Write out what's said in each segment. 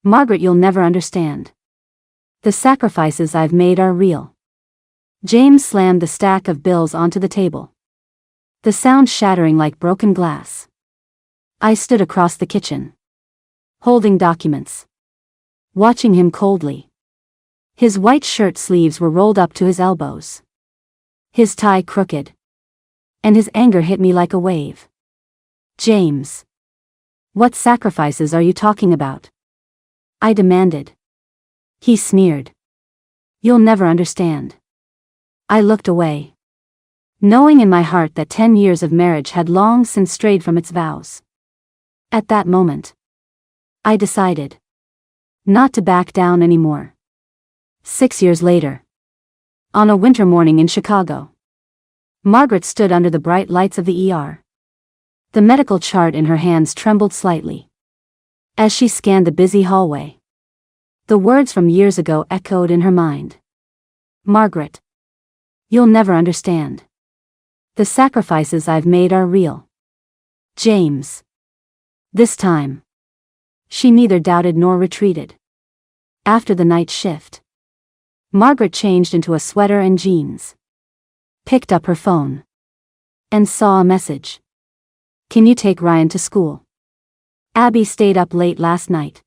Margaret, you'll never understand. The sacrifices I've made are real. James slammed the stack of bills onto the table, the sound shattering like broken glass. I stood across the kitchen, holding documents, watching him coldly. His white shirt sleeves were rolled up to his elbows, his tie crooked, and his anger hit me like a wave. James, what sacrifices are you talking about? I demanded. He sneered. You'll never understand. I looked away, knowing in my heart that 10 years of marriage had long since strayed from its vows. At that moment, I decided not to back down anymore. 6 years later, on a winter morning in Chicago, Margaret stood under the bright lights of the ER. The medical chart in her hands trembled slightly as she scanned the busy hallway. The words from years ago echoed in her mind. Margaret, you'll never understand. The sacrifices I've made are real. James. This time, she neither doubted nor retreated. After the night shift, Margaret changed into a sweater and jeans, picked up her phone, and saw a message. Can you take Ryan to school? Abby stayed up late last night.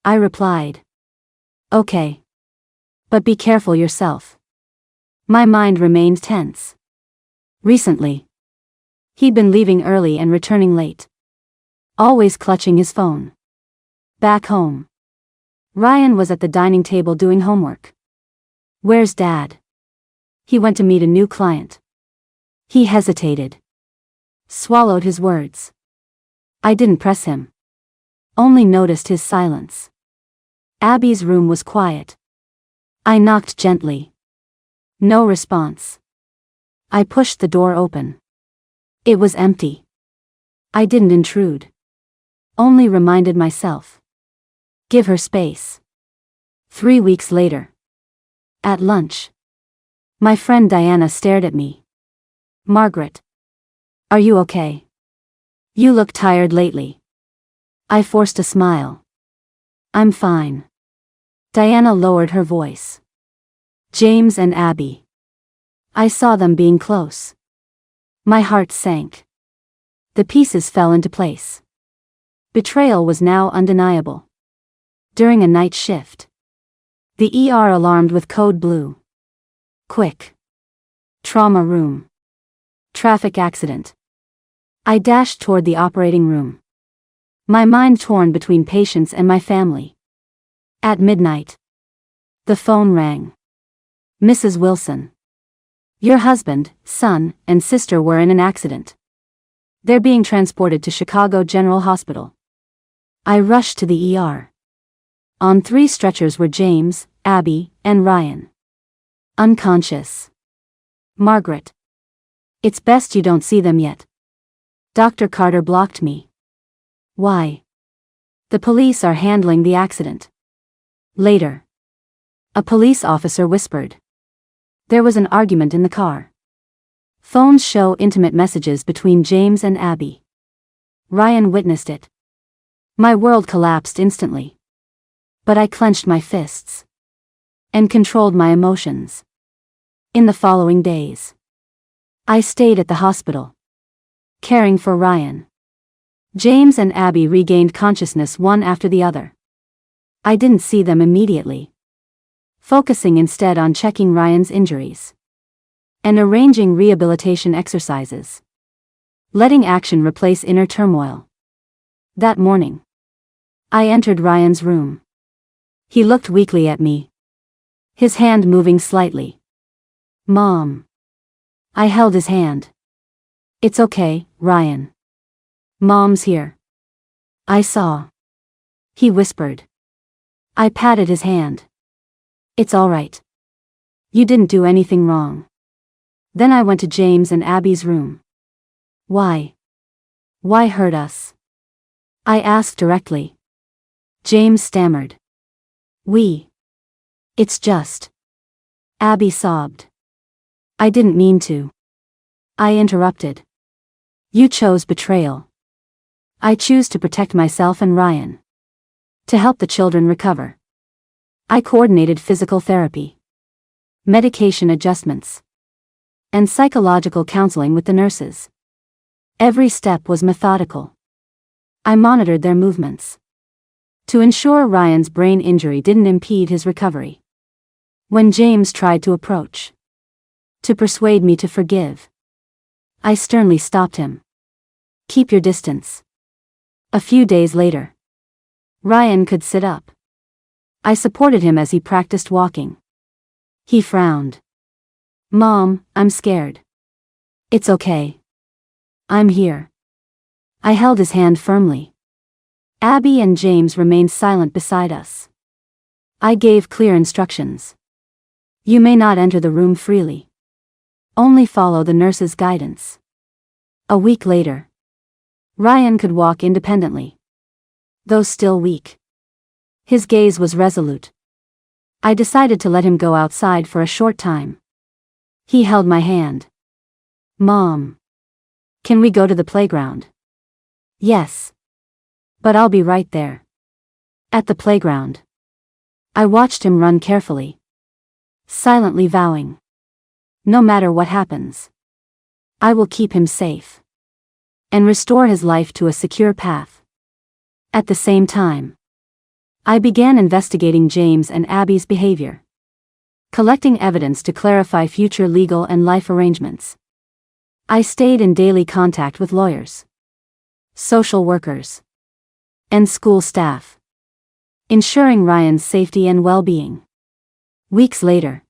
I replied. Okay. But be careful yourself. My mind remained tense. Recently, he'd been leaving early and returning late, always clutching his phone. Back home, Ryan was at the dining table doing homework. Where's Dad? He went to meet a new client. He hesitated, swallowed his words. I didn't press him, only noticed his silence. Abby's room was quiet. I knocked gently. No response. I pushed the door open. It was empty. I didn't intrude, only reminded myself. Give her space. 3 weeks later, at lunch, my friend Diana stared at me. Margaret, are you okay? You look tired lately. I forced a smile. I'm fine. Diana lowered her voice. James and Abby. I saw them being close. My heart sank. The pieces fell into place. Betrayal was now undeniable. During a night shift, the ER alarmed with code blue. Quick. Trauma room. Traffic accident. I dashed toward the operating room, my mind torn between patients and my family. At midnight, the phone rang. Mrs. Wilson. Your husband, son, and sister were in an accident. They're being transported to Chicago General Hospital. I rushed to the ER. On 3 stretchers were James, Abby, and Ryan. Unconscious. Margaret. It's best you don't see them yet. Dr. Carter blocked me. Why? The police are handling the accident. Later, a police officer whispered. There was an argument in the car. Phones show intimate messages between James and Abby. Ryan witnessed it. My world collapsed instantly. But I clenched my fists and controlled my emotions. In the following days, I stayed at the hospital, caring for Ryan. James and Abby regained consciousness one after the other. I didn't see them immediately, focusing instead on checking Ryan's injuries and arranging rehabilitation exercises, letting action replace inner turmoil. That morning, I entered Ryan's room. He looked weakly at me, his hand moving slightly. Mom. I held his hand. It's okay, Ryan. Mom's here. I saw. He whispered. I patted his hand. It's all right. You didn't do anything wrong. Then I went to James and Abby's room. Why? Why hurt us? I asked directly. James stammered. It's just. Abby sobbed. I didn't mean to. I interrupted. You chose betrayal. I choose to protect myself and Ryan. To help the children recover, I coordinated physical therapy, medication adjustments, and psychological counseling with the nurses. Every step was methodical. I monitored their movements to ensure Ryan's brain injury didn't impede his recovery. When James tried to approach, to persuade me to forgive, I sternly stopped him. Keep your distance. A few days later, Ryan could sit up. I supported him as he practiced walking. He frowned. Mom, I'm scared. It's okay. I'm here. I held his hand firmly. Abby and James remained silent beside us. I gave clear instructions. You may not enter the room freely. Only follow the nurse's guidance. A week later, Ryan could walk independently. Though still weak, his gaze was resolute. I decided to let him go outside for a short time. He held my hand. Mom, can we go to the playground? Yes. But I'll be right there. At the playground, I watched him run carefully, silently vowing, no matter what happens, I will keep him safe and restore his life to a secure path. At the same time, I began investigating James and Abby's behavior, collecting evidence to clarify future legal and life arrangements. I stayed in daily contact with lawyers, social workers, and school staff, ensuring Ryan's safety and well-being. Weeks later,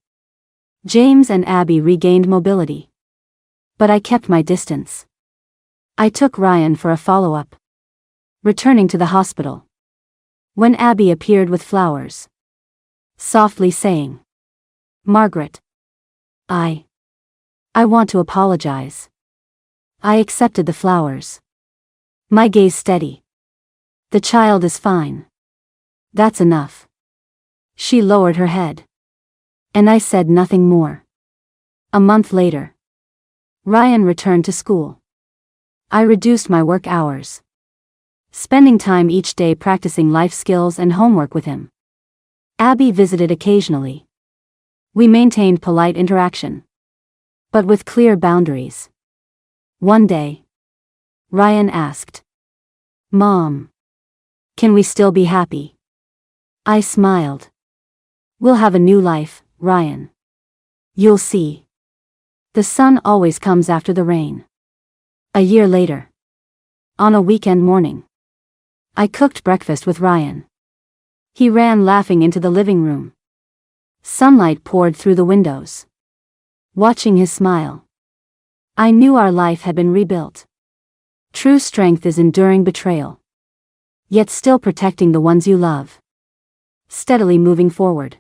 James and Abby regained mobility, but I kept my distance. I took Ryan for a follow-up, returning to the hospital, when Abby appeared with flowers, softly saying, Margaret, I want to apologize. I accepted the flowers, my gaze steady. The child is fine. That's enough. She lowered her head, and I said nothing more. A month later, Ryan returned to school. I reduced my work hours, spending time each day practicing life skills and homework with him. Abby visited occasionally. We maintained polite interaction, but with clear boundaries. One day, Ryan asked, Mom, can we still be happy? I smiled. We'll have a new life, Ryan. You'll see. The sun always comes after the rain. A year later, on a weekend morning, I cooked breakfast with Ryan. He ran laughing into the living room. Sunlight poured through the windows. Watching his smile, I knew our life had been rebuilt. True strength is enduring betrayal, yet still protecting the ones you love. Steadily moving forward.